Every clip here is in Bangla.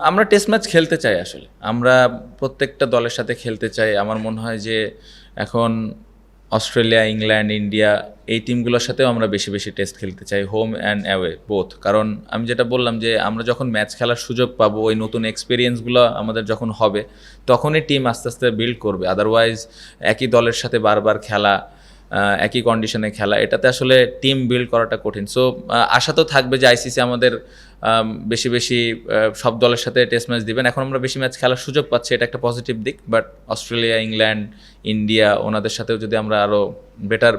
আমরা টেস্ট ম্যাচ খেলতে চাই আসলে। আমরা প্রত্যেকটা দলের সাথে খেলতে চাই। আমার মনে হয় যে এখন অস্ট্রেলিয়া, ইংল্যান্ড, ইন্ডিয়া এই টিমগুলোর সাথেও আমরা বেশি বেশি টেস্ট খেলতে চাই, হোম অ্যান্ড অ্যাওয়ে বোথ। কারণ আমি যেটা বললাম যে আমরা যখন ম্যাচ খেলার সুযোগ পাবো, ওই নতুন এক্সপিরিয়েন্সগুলো আমাদের যখন হবে, তখনই টিম আস্তে আস্তে বিল্ড করবে। আদারওয়াইজ একই দলের সাথে বারবার খেলা, একই কন্ডিশনে খেলা, এটাতে আসলে টিম বিল্ড করাটা কঠিন। সো আশা তো থাকবে যে আইসিসি আমাদের বেশি বেশি সব দলের সাথে টেস্ট ম্যাচ দিবেন। এখন আমরা বেশি ম্যাচ খেলার সুযোগ পাচ্ছি, এটা একটা পজিটিভ দিক। বাট অস্ট্রেলিয়া, ইংল্যান্ড, ইন্ডিয়া ওনাদের সাথেও যদি আমরা আরও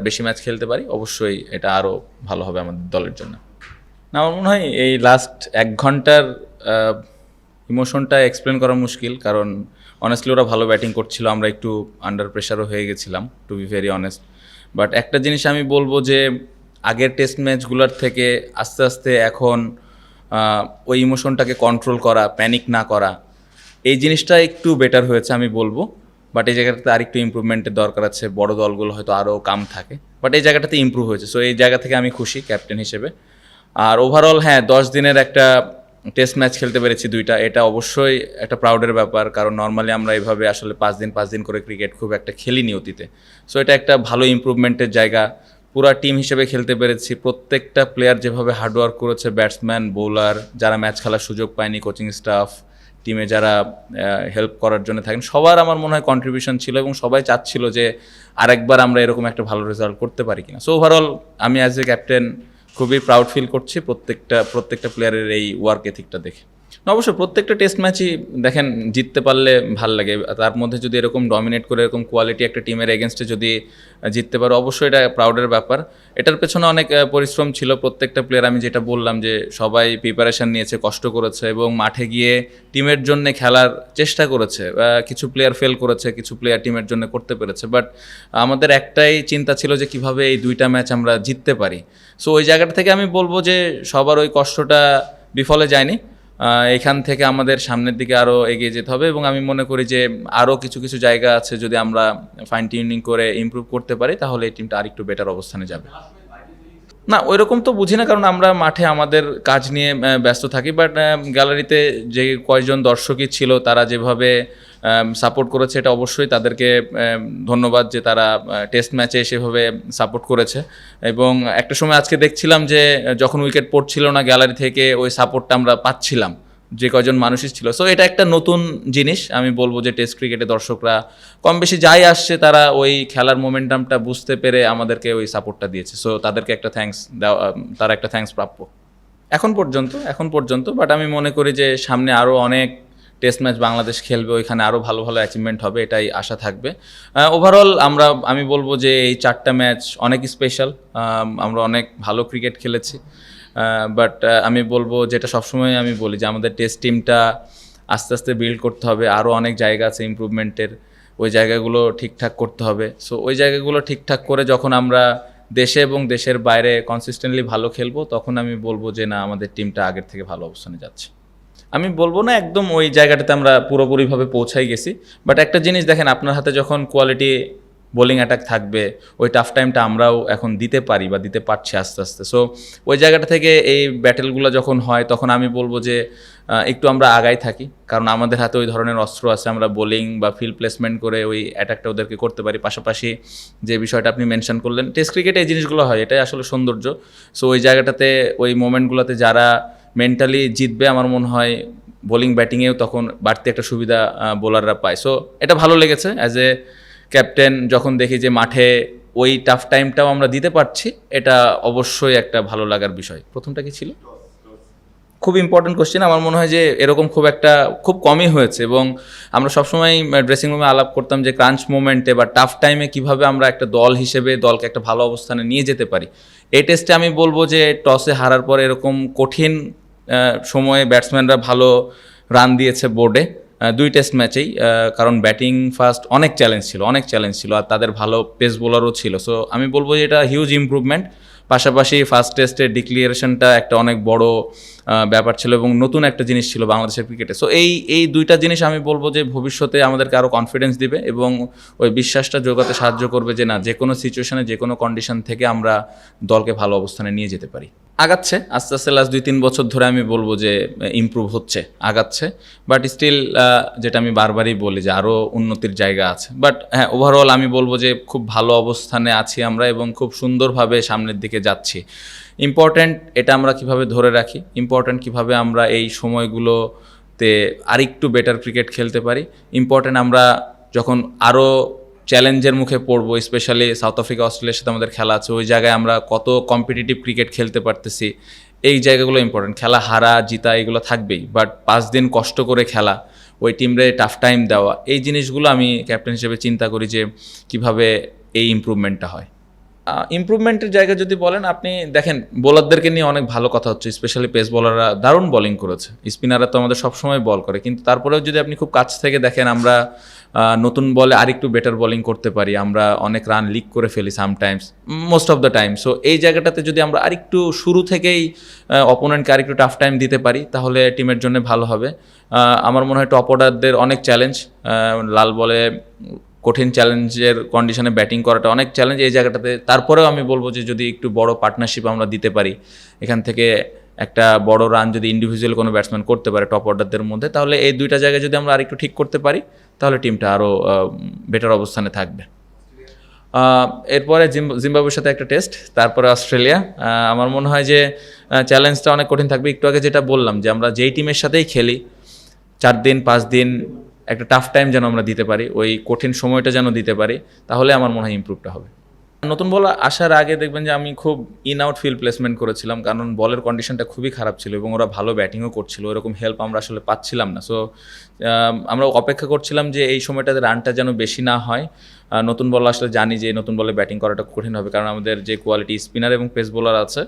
বেশি ম্যাচ খেলতে পারি, অবশ্যই এটা আরও ভালো হবে আমাদের দলের জন্য। না, আমার মনে হয় এই লাস্ট 1 ঘন্টার ইমোশনটা এক্সপ্লেন করা মুশকিল, কারণ অনেস্টলি ওরা ভালো ব্যাটিং করছিল, আমরা একটু আন্ডার প্রেশারও হয়ে গেছিলাম, to be very honest. But একটা জিনিস আমি বলবো যে আগের টেস্ট ম্যাচগুলোর থেকে আস্তে আস্তে এখন ওই ইমোশনটাকে কন্ট্রোল করা, প্যানিক না করা, এই জিনিসটা একটু বেটার হয়েছে আমি বলবো। বাট এই জায়গাটাতে আরেকটু ইমপ্রুভমেন্টের দরকার আছে। বড় দলগুলো হয়তো আরও কাম থাকে, বাট এই জায়গাটাতে ইমপ্রুভ হয়েছে। সো এই জায়গা থেকে আমি খুশি ক্যাপ্টেন হিসেবে। আর ওভারঅল হ্যাঁ, 10 দিনের একটা টেস্ট ম্যাচ খেলতে পেরেছি 2টা, এটা অবশ্যই একটা প্রাউডের ব্যাপার। কারণ নর্মালি আমরা এইভাবে আসলে 5 দিন করে ক্রিকেট খুব একটা খেলিনি অতীতে। সো এটা একটা ভালো ইমপ্রুভমেন্টের জায়গা। পুরা টিম হিসেবে খেলতে পেরেছি, প্রত্যেকটা প্লেয়ার যেভাবে হার্ডওয়ার্ক করেছে, ব্যাটসম্যান, বোলার, যারা ম্যাচ খেলার সুযোগ পায়নি, কোচিং স্টাফ, টিমে যারা হেল্প করার জন্য থাকেন, সবার আমার মনে হয় কন্ট্রিবিউশন ছিল এবং সবাই চাচ্ছিল যে আরেকবার আমরা এরকম একটা ভালো রেজাল্ট করতে পারি কিনা। সো ওভারঅল আমি অ্যাজ এ ক্যাপ্টেন খুবই প্রাউড ফিল করছি প্রত্যেকটা প্লেয়ারের এই ওয়ার্ক এথিকটা দেখে। অবশ্যই প্রত্যেকটা টেস্ট ম্যাচই দেখেন জিততে পারলে ভাল লাগে। তার মধ্যে যদি এরকম ডমিনেট করে এরকম কোয়ালিটি একটা টিমের এগেনস্টে যদি জিততে পারো, অবশ্যই এটা প্রাউডের ব্যাপার। এটার পেছনে অনেক পরিশ্রম ছিল প্রত্যেকটা প্লেয়ার। আমি যেটা বললাম যে সবাই প্রিপারেশান নিয়েছে, কষ্ট করেছে এবং মাঠে গিয়ে টিমের জন্য খেলার চেষ্টা করেছে। কিছু প্লেয়ার ফেল করেছে, কিছু প্লেয়ার টিমের জন্য করতে পেরেছে। বাট আমাদের একটাই চিন্তা ছিল যে কিভাবে এই 2টা ম্যাচ আমরা জিততে পারি। সো ওই জায়গাটা থেকে আমি বলবো যে সবার ওই কষ্টটা বিফলে যায়নি। এখান থেকে আমাদের সামনের দিকে আরও এগিয়ে যেতে হবে এবং আমি মনে করি যে আরও কিছু কিছু জায়গা আছে, যদি আমরা ফাইন টিউনিং করে ইমপ্রুভ করতে পারি, তাহলে এই টিমটা আরেকটু বেটার অবস্থানে যাবে। না, ওইরকম তো বুঝি না, কারণ আমরা মাঠে আমাদের কাজ নিয়ে ব্যস্ত থাকি। বাট গ্যালারিতে যে কয়েকজন দর্শকই ছিল, তারা যেভাবে সাপোর্ট করেছে, এটা অবশ্যই তাদেরকে ধন্যবাদ যে তারা টেস্ট ম্যাচে সেভাবে সাপোর্ট করেছে। এবং একটা সময় আজকে দেখছিলাম যে যখন উইকেট পড়ছিল না, গ্যালারি থেকে ওই সাপোর্টটা আমরা পাচ্ছিলাম, যে কয়জন মানুষই ছিল। সো এটা একটা নতুন জিনিস। আমি বলবো যে টেস্ট ক্রিকেটে দর্শকরা কম বেশি যাই আসছে, তারা ওই খেলার মোমেন্টামটা বুঝতে পেরে আমাদেরকে ওই সাপোর্টটা দিয়েছে। সো তাদেরকে একটা থ্যাঙ্কস দেওয়া, তারা একটা থ্যাঙ্কস প্রাপ্য এখন পর্যন্ত। বাট আমি মনে করি যে সামনে আরও অনেক টেস্ট ম্যাচ বাংলাদেশ খেলবে, ওইখানে আরও ভালো ভালো অ্যাচিভমেন্ট হবে, এটাই আশা থাকবে। ওভারঅল আমি বলবো যে এই 4টা ম্যাচ অনেক স্পেশাল। আমরা অনেক ভালো ক্রিকেট খেলেছি। বাট আমি বলবো, যেটা সবসময় আমি বলি, যে আমাদের টেস্ট টিমটা আস্তে আস্তে বিল্ড করতে হবে। আরও অনেক জায়গা আছে ইমপ্রুভমেন্টের, ওই জায়গাগুলো ঠিকঠাক করতে হবে। সো ওই জায়গাগুলো ঠিকঠাক করে যখন আমরা দেশে এবং দেশের বাইরে কনসিস্টেন্টলি ভালো খেলবো, তখন আমি বলবো যে না, আমাদের টিমটা আগের থেকে ভালো অবস্থানে যাচ্ছে। আমি বলবো না একদম ওই জায়গাটাতে আমরা পুরোপুরিভাবে পৌঁছাই গেছি। বাট একটা জিনিস দেখেন, আপনার হাতে যখন কোয়ালিটি বোলিং অ্যাটাক থাকবে, ওই টাফ টাইমটা আমরাও এখন দিতে পারি বা দিতে পারছি আস্তে আস্তে। সো ওই জায়গাটা থেকে এই ব্যাটেলগুলো যখন হয়, তখন আমি বলবো যে একটু আমরা আগাই থাকি, কারণ আমাদের হাতে ওই ধরনের অস্ত্র আছে। আমরা বোলিং বা ফিল্ড প্লেসমেন্ট করে ওই অ্যাটাকটা ওদেরকে করতে পারি। পাশাপাশি যে বিষয়টা আপনি মেনশন করলেন, টেস্ট ক্রিকেটে এই জিনিসগুলো হয়, এটাই আসলে সৌন্দর্য। সো ওই জায়গাটাতে, ওই মোমেন্টগুলোতে যারা মেন্টালি জিতবে, আমার মনে হয় বোলিং ব্যাটিংয়েও তখন বাড়তি একটা সুবিধা বোলাররা পায়। সো এটা ভালো লেগেছে অ্যাজ এ ক্যাপ্টেন, যখন দেখি যে মাঠে ওই টাফ টাইমটাও আমরা দিতে পারছি, এটা অবশ্যই একটা ভালো লাগার বিষয়। প্রথমটা কি ছিল? খুব ইম্পর্টেন্ট কোশ্চেন। আমার মনে হয় যে এরকম খুব কমই হয়েছে এবং আমরা সবসময় ড্রেসিং রুমে আলাপ করতাম যে ক্রাঞ্চ মোমেন্টে বা টাফ টাইমে কীভাবে আমরা একটা দল হিসেবে দলকে একটা ভালো অবস্থানে নিয়ে যেতে পারি। এই টেস্টে আমি বলবো যে টসে হারার পর এরকম কঠিন সময়ে ব্যাটসম্যানরা ভালো রান দিয়েছে বোর্ডে 2 টেস্ট ম্যাচেই। কারণ ব্যাটিং ফার্স্ট অনেক চ্যালেঞ্জ ছিল আর তাদের ভালো পেস বোলারও ছিল। সো আমি বলবো যে এটা হিউজ ইমপ্রুভমেন্ট। পাশাপাশি ফার্স্ট টেস্টের ডিক্লিয়ারেশনটা একটা অনেক বড় ব্যাপার ছিল এবং নতুন একটা জিনিস ছিল বাংলাদেশের ক্রিকেটে। সো এই 2টা জিনিস আমি বলবো যে ভবিষ্যতে আমাদেরকে আরও কনফিডেন্স দিবে এবং ওই বিশ্বাসটা জোগাতে সাহায্য করবে যে না, যে কোনো সিচুয়েশনে, যে কোনো কন্ডিশন থেকে আমরা দলকে ভালো অবস্থানে নিয়ে যেতে পারি। আগাচ্ছে আস্তে আস্তে লাস্ট 2-3 বছর ধরে আমি বলবো যে ইমপ্রুভ হচ্ছে, আগাচ্ছে, বাট স্টিল যেটা আমি বারবারই বলি যে আরও উন্নতির জায়গা আছে। বাট হ্যাঁ, ওভারঅল আমি বলবো যে খুব ভালো অবস্থানে আছি আমরা এবং খুব সুন্দরভাবে সামনের দিকে যাচ্ছি। ইম্পর্ট্যান্ট এটা আমরা কিভাবে ধরে রাখি, ইম্পর্ট্যান্ট কিভাবে আমরা এই সময়গুলোতে আরেকটু বেটার ক্রিকেট খেলতে পারি, ইম্পর্ট্যান্ট আমরা যখন আরও চ্যালেঞ্জের মুখে পড়বো, স্পেশালি সাউথ আফ্রিকা অস্ট্রেলিয়ার সাথে আমাদের খেলা আছে, ওই জায়গায় আমরা কত কম্পিটিটিভ ক্রিকেট খেলতে পারতেছি, এই জায়গাগুলো ইম্পর্টেন্ট। খেলা হারা জিতা এগুলো থাকবেই, বাট 5 দিন কষ্ট করে খেলা, ওই টিমরে টাফ টাইম দেওয়া, এই জিনিসগুলো আমি ক্যাপ্টেন হিসেবে চিন্তা করি যে কিভাবে এই ইমপ্রুভমেন্টটা হয়। ইমপ্রুভমেন্টের জায়গা যদি বলেন, আপনি দেখেন বোলারদেরকে নিয়ে অনেক ভালো কথা হচ্ছে, স্পেশালি পেস বোলাররা দারুণ বোলিং করেছে, স্পিনাররা তো আমাদের সবসময় বল করে, কিন্তু তারপরেও যদি আপনি খুব কাছ থেকে দেখেন, আমরা নতুন বলে আরেকটু বেটার বোলিং করতে পারি, আমরা অনেক রান লিক করে ফেলি sometimes, most of the time. So এই জায়গাটাতে যদি আমরা আরেকটু শুরু থেকেই অপোনেন্টকে আরেকটু টাফ টাইম দিতে পারি, তাহলে টিমের জন্য ভালো হবে। আমার মনে হয় টপ অর্ডারদের অনেক চ্যালেঞ্জ, লাল বলে কঠিন চ্যালেঞ্জের কন্ডিশনে ব্যাটিং করাটা অনেক চ্যালেঞ্জ এই জায়গাটাতে। তারপরেও আমি বলবো যে যদি একটু বড় পার্টনারশিপ আমরা দিতে পারি, এখান থেকে একটা বড় রান যদি ইন্ডিভিজুয়াল কোনো ব্যাটসম্যান করতে পারে টপ অর্ডারদের মধ্যে, তাহলে এই দুইটা জায়গায় যদি আমরা আরেকটু ঠিক করতে পারি, তাহলে টিমটা আরও বেটার অবস্থানে থাকবে। এরপরে জিম্বাবুয়ের সাথে একটা টেস্ট, তারপরে অস্ট্রেলিয়া। আমার মনে হয় যে চ্যালেঞ্জটা অনেক কঠিন থাকবে। একটু আগে যেটা বললাম যে আমরা যেই টিমের সাথেই খেলি 4 দিন 5 দিন একটা টাফ টাইম যেন আমরা দিতে পারি, ওই কঠিন সময়টা যেন দিতে পারি, তাহলে আমার মনে হয় ইমপ্রুভটা হবে। নতুন বল আসার আগে দেখবেন যে আমি খুব ইন আউট ফিল্ড প্লেসমেন্ট করেছিলাম, কারণ বলের কন্ডিশনটা খুবই খারাপ ছিল এবং ওরা ভালো ব্যাটিংও করছিল, ওরকম হেল্প আমরা আসলে পাচ্ছিলাম না। সো আমরা অপেক্ষা করছিলাম যে এই সময়টাতে রানটা যেন বেশি না হয়। নতুন বল আসলে জানি যে নতুন বলে ব্যাটিং করাটা কঠিন হবে, কারণ আমাদের যে কোয়ালিটি স্পিনার এবং পেস বোলার আছে,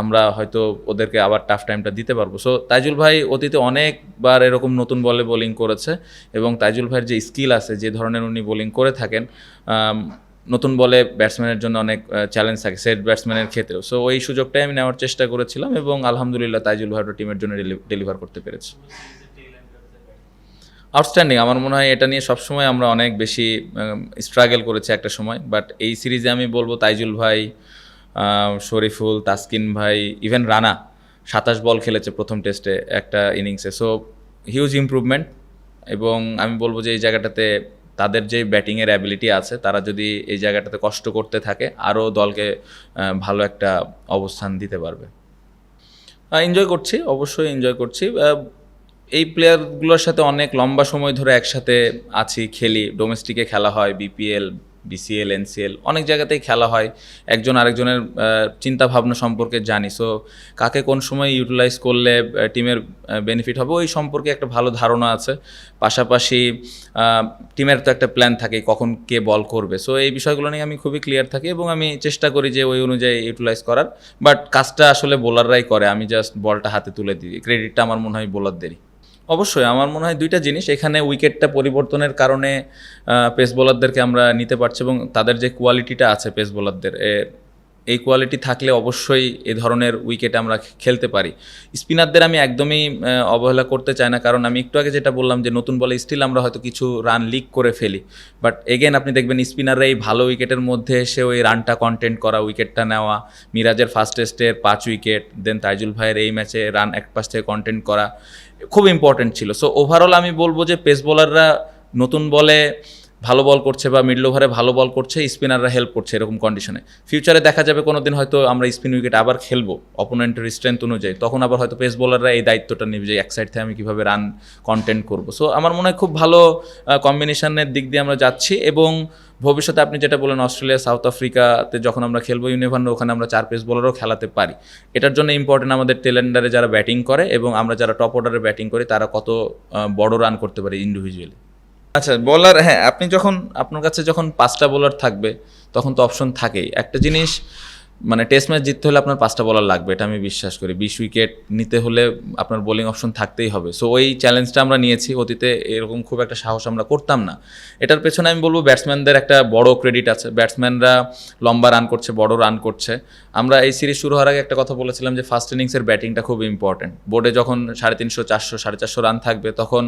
আমরা হয়তো ওদেরকে আবার টাফ টাইমটা দিতে পারবো। সো তাইজুল ভাই অতীতে অনেকবার এরকম নতুন বলে বোলিং করেছে এবং তাইজুল ভাইয়ের যে স্কিল আছে, যে ধরনের উনি বোলিং করে থাকেন, নতুন বলে ব্যাটসম্যানের জন্য অনেক চ্যালেঞ্জ থাকে সেট ব্যাটসম্যানের ক্ষেত্রেও। সো ওই সুযোগটাই আমি নেওয়ার চেষ্টা করেছিলাম এবং আলহামদুলিল্লাহ তাইজুল ভাইটা টিমের জন্য ডেলিভার করতে পেরেছি। আউটস্ট্যান্ডিং। আমার মনে হয় এটা নিয়ে সবসময় আমরা অনেক বেশি স্ট্রাগল করেছি একটা সময়, বাট এই সিরিজে আমি বলবো তাইজুল ভাই, শরীফুল, তাসকিন ভাই, ইভেন রানা 27 বল খেলেছে প্রথম টেস্টে একটা ইনিংসে। সো হিউজ ইমপ্রুভমেন্ট, এবং আমি বলবো যে এই জায়গাটাতে তাদের যে ব্যাটিংয়ের অ্যাবিলিটি আছে, তারা যদি এই জায়গাটাতে কষ্ট করতে থাকে, আরও দলকে ভালো একটা অবস্থান দিতে পারবে। এনজয় করছি, অবশ্যই এনজয় করছি। এই প্লেয়ারগুলোর সাথে অনেক লম্বা সময় ধরে একসাথে আছি, খেলি, ডোমেস্টিকে খেলা হয়, বিপিএল, বিসিএল, এনসিএল, অনেক জায়গাতেই খেলা হয়, একজন আরেকজনের চিন্তা ভাবনা সম্পর্কে জানি। সো কাকে কোন সময় ইউটিলাইজ করলে টিমের বেনিফিট হবে ওই সম্পর্কে একটা ভালো ধারণা আছে। পাশাপাশি টিমের তো একটা প্ল্যান থাকে কখন কে বল করবে। সো এই বিষয়গুলো নিয়ে আমি খুবই ক্লিয়ার থাকি এবং আমি চেষ্টা করি যে ওই অনুযায়ী ইউটিলাইজ করার। বাট কাজটা আসলে বোলাররাই করে, আমি জাস্ট বলটা হাতে তুলে দিই। ক্রেডিটটা আমার মনে হয় বোলারদেরই। অবশ্যই আমার মনে হয় দুইটা জিনিস, এখানে উইকেটটা পরিবর্তনের কারণে পেস বোলারদেরকে আমরা নিতে পারছি এবং তাদের যে কোয়ালিটিটা আছে পেস বোলারদের, এই কোয়ালিটি থাকলে অবশ্যই এ ধরনের উইকেটে আমরা খেলতে পারি। স্পিনারদের আমি একদমই অবহেলা করতে চাই না, কারণ আমি একটু আগে যেটা বললাম যে নতুন বলে স্টিল আমরা হয়তো কিছু রান লিক করে ফেলি, বাট এগেন আপনি দেখবেন স্পিনাররা এই ভালো উইকেটের মধ্যে এসে ওই রানটা কন্টেন্ট করা, উইকেটটা নেওয়া, মিরাজের ফার্স্ট টেস্টের 5 উইকেট, দেন তাইজুল ভাইয়ের এই ম্যাচে রান এক পাশ থেকে কন্টেন্ট করা খুব ইম্পর্টেন্ট ছিল। সো ওভারঅল আমি বলবো যে পেস বোলাররা নতুন বলে ভালো বল করছে বা মিডল ওভারে ভালো বল করছে, স্পিনাররা হেল্প করছে এরকম কন্ডিশনে। ফিউচারে দেখা যাবে কোনো দিন হয়তো আমরা স্পিন উইকেট আবার খেলবো অপোনেন্টের স্ট্রেংথ অনুযায়ী, তখন আবার হয়তো পেস বোলাররা এই দায়িত্বটা নেবে যে এক সাইড থেকে আমি কীভাবে রান কন্টেন্ট করবো। সো আমার মনে হয় খুব ভালো কম্বিনেশনের দিক দিয়ে আমরা যাচ্ছি এবং ভবিষ্যতে আপনি যেটা বলেন অস্ট্রেলিয়া, সাউথ আফ্রিকাতে যখন আমরা খেলবো ইউনিভার্ন, ওখানে আমরা 4 পেস বোলারও খেলাতে পারি। এটার জন্য ইম্পর্টেন্ট আমাদের টেলেন্ডারে যারা ব্যাটিং করে এবং আমরা যারা টপ অর্ডারে ব্যাটিং করি, তারা কত বড় রান করতে পারি ইন্ডিভিজুয়ালি। আচ্ছা, বোলার, হ্যাঁ, আপনি যখন আপনার কাছে যখন 5টা বোলার থাকবে তখন তো অপশন থাকেই। একটা জিনিস মানে টেস্ট ম্যাচ জিততে হলে আপনার 5টা বোলার লাগবে, এটা আমি বিশ্বাস করি। 20 উইকেট নিতে হলে আপনার বোলিং অপশন থাকতেই হবে। সো ওই চ্যালেঞ্জটা আমরা নিয়েছি, অতীতে এরকম খুব একটা সাহস আমরা করতাম না। এটার পেছনে আমি বলবো ব্যাটসম্যানদের একটা বড় ক্রেডিট আছে। ব্যাটসম্যানরা লম্বা রান করছে, বড় রান করছে। আমরা এই সিরিজ শুরু হওয়ার আগে একটা কথা বলেছিলাম যে ফার্স্ট ইনিংসের ব্যাটিংটা খুব ইম্পর্টেন্ট। বোর্ডে যখন 350, 400, 450 রান থাকবে, তখন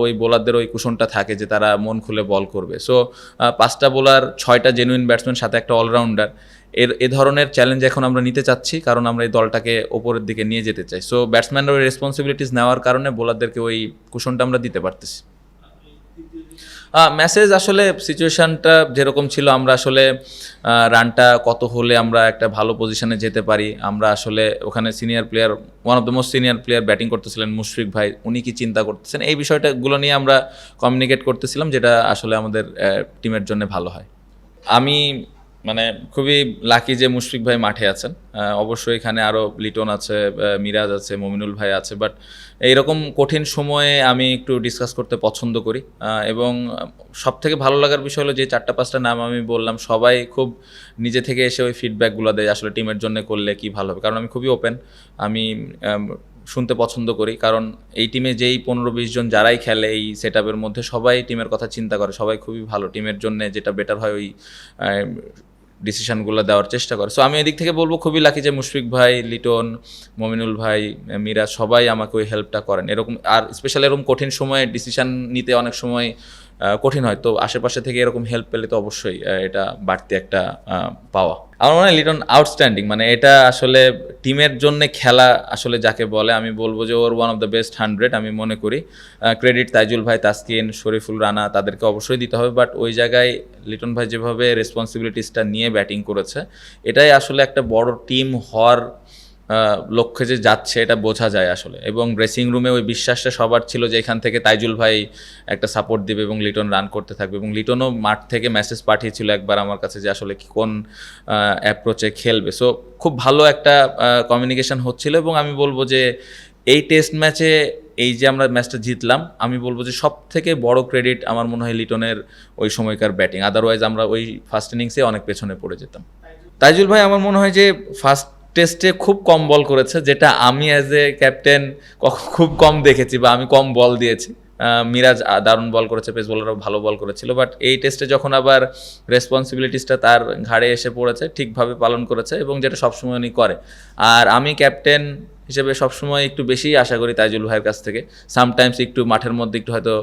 ওই বোলারদের ওই কুশনটা থাকে যে তারা মন খুলে বল করবে। সো 5টা বোলার, 6টা জেনুইন ব্যাটসম্যান, সাথে একটা অলরাউন্ডার, এ ধরনের চ্যালেঞ্জ এখন আমরা নিতে চাচ্ছি, কারণ আমরা এই দলটাকে ওপরের দিকে নিয়ে যেতে চাই। সো ব্যাটসম্যানরা ওই রেসপন্সিবিলিটিস নেওয়ার কারণে বোলারদেরকে ওই কুশনটা আমরা দিতে পারতেছি। মেসেজ আসলে সিচুয়েশানটা যেরকম ছিল, আমরা আসলে রানটা কত হলে আমরা একটা ভালো পজিশনে যেতে পারি, আমরা আসলে ওখানে senior player, one of the most senior player batting করতেছিলেন মুশফিক ভাই, উনি কি চিন্তা করতেছেন, এই বিষয়টাগুলো নিয়ে আমরা কমিউনিকেট করতেছিলাম, যেটা আসলে আমাদের টিমের জন্য ভালো হয়। আমি মানে খুবই লাকি যে মুশফিক ভাই মাঠে আছেন। অবশ্যই এখানে আরও লিটন আছে, মিরাজ আছে, মমিনুল ভাই আছে, বাট এইরকম কঠিন সময়ে আমি একটু ডিসকাস করতে পছন্দ করি। এবং সব থেকে ভালো লাগার বিষয় হলো যে 4-5টা নাম আমি বললাম, সবাই খুব নিজে থেকে এসে ওই ফিডব্যাকগুলো দেয় আসলে টিমের জন্য করলে কি ভালো হবে, কারণ আমি খুবই ওপেন, আমি শুনতে পছন্দ করি, কারণ এই টিমে যেই 15-20 জন যারাই খেলে এই সেট আপের মধ্যে সবাই টিমের কথা চিন্তা করে, সবাই খুবই ভালো, টিমের জন্য যেটা বেটার হয় ওই ডিসিশনগুলো দেওয়ার চেষ্টা করে। সো আমি এদিক থেকে বলবো খুবই লাকি যে মুশফিক ভাই, লিটন, মমিনুল ভাই, মিরাজ সবাই আমাকে ওই হেল্পটা করেন। এরকম আর স্পেশালি এরকম কঠিন সময়ে ডিসিশন নিতে অনেক সময় কঠিন হয়, তো আশেপাশে থেকে এরকম হেল্প পেলে তো অবশ্যই এটা বাড়তি একটা পাওয়া। আমার মনে হয় লিটন আউটস্ট্যান্ডিং, মানে এটা আসলে টিমের জন্য খেলা আসলে যাকে বলে, আমি বলবো যে ওর ওয়ান অফ দ্য বেস্ট 100 আমি মনে করি। ক্রেডিট তাইজুল ভাই, তাসকিন, শরীফুল রানা তাদেরকে অবশ্যই দিতে হবে, বাট ওই জায়গায় লিটন ভাই যেভাবে রেসপন্সিবিলিটিসটা নিয়ে ব্যাটিং করেছে, এটাই আসলে একটা বড় টিম হওয়ার লক্ষ্যে যে যাচ্ছে এটা বোঝা যায় আসলে। এবং ড্রেসিং রুমে ওই বিশ্বাসটা সবার ছিল যে এখান থেকে তাইজুল ভাই একটা সাপোর্ট দিবে এবং লিটন রান করতে থাকবে, এবং লিটনও মাঠ থেকে মেসেজ পাঠিয়েছিল একবার আমার কাছে যে আসলে কোন অ্যাপ্রোচে খেলবে। সো খুব ভালো একটা কমিউনিকেশন হচ্ছিল, এবং আমি বলবো যে এই টেস্ট ম্যাচে এই যে আমরা ম্যাচটা জিতলাম, আমি বলবো যে সব থেকে বড় ক্রেডিট আমার মনে হয় লিটনের ওই সময়কার ব্যাটিং, আদারওয়াইজ আমরা ওই ফার্স্ট ইনিংসে অনেক পেছনে পড়ে যেতাম। তাইজুল ভাই আমার মনে হয় যে ফার্স্ট টেস্টে খুব কম বল করেছে, যেটা আমি অ্যাজ এ ক্যাপ্টেন খুব কম দেখেছি, বা আমি কম বল দিয়েছি। মিরাজ দারুণ বল করেছে, পেস বোলারও ভালো বল করেছিল, বাট এই টেস্টে যখন আবার রেসপন্সিবিলিটিসটা তার ঘাড়ে এসে পড়েছে, ঠিকভাবে পালন করেছে, এবং যেটা সবসময় উনি করে। আর আমি ক্যাপ্টেন হিসেবে সবসময় একটু বেশি আশা করি তাইজুল ভাইয়ের কাছ থেকে। সামটাইমস একটু মাঠের মধ্যে একটু হয়তো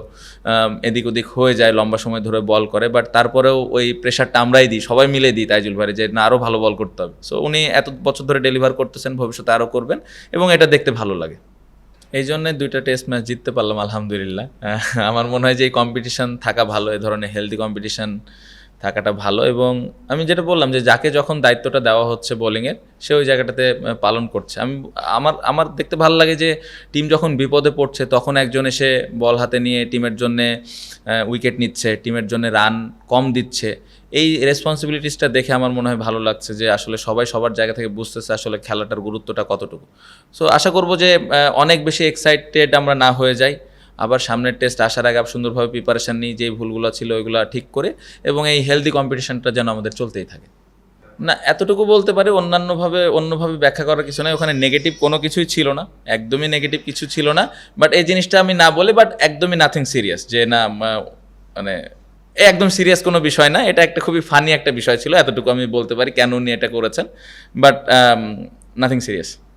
এদিক ওদিক হয়ে যায়, লম্বা সময় ধরে বল করে, বাট তারপরেও ওই প্রেশারটা আমরাই দিই, সবাই মিলে দিই তাইজুল ভাইয়ের, যে না আরও ভালো বল করতে হবে। সো উনি এত বছর ধরে ডেলিভার করতেছেন, ভবিষ্যতে আরও করবেন, এবং এটা দেখতে ভালো লাগে। এই জন্যে 2টা টেস্ট ম্যাচ জিততে পারলাম আলহামদুলিল্লাহ। আমার মনে হয় যে এই কম্পিটিশান থাকা ভালো, এ ধরনের হেলদি কম্পিটিশান থাকাটা ভালো, এবং আমি যেটা বললাম যে যাকে যখন দায়িত্বটা দেওয়া হচ্ছে বোলিংয়ের, সে ওই জায়গাটাতে পালন করছে। আমার দেখতে ভালো লাগে যে টিম যখন বিপদে পড়ছে তখন একজন এসে বল হাতে নিয়ে টিমের জন্যে উইকেট নিচ্ছে, টিমের জন্য রান কম দিচ্ছে। এই রেসপন্সিবিলিটিসটা দেখে আমার মনে হয় ভালো লাগছে যে আসলে সবাই সবার জায়গা থেকে বুঝতেছে আসলে খেলাটার গুরুত্বটা কতটুকু। সো আশা করব যে অনেক বেশি এক্সাইটেড আমরা না হয়ে যাই, আবার সামনের টেস্ট আসার আগে সুন্দরভাবে প্রিপারেশান নিই, যে ভুলগুলো ছিল ওইগুলো ঠিক করে, এবং এই হেলদি কম্পিটিশনটা যেন আমাদের চলতেই থাকে। না, এতটুকু বলতে পারি, অন্যভাবে ব্যাখ্যা করার কিছু নয়, ওখানে নেগেটিভ কোনো কিছুই ছিল না, একদমই নেগেটিভ কিছু ছিল না। বাট এই জিনিসটা আমি না বলি, বাট একদমই নাথিং সিরিয়াস, যে না মানে একদম সিরিয়াস কোনো বিষয় না, এটা একটা খুবই ফানি একটা বিষয় ছিল, এতটুকু আমি বলতে পারি কেন উনি এটা করেছেন, বাট নাথিং সিরিয়াস।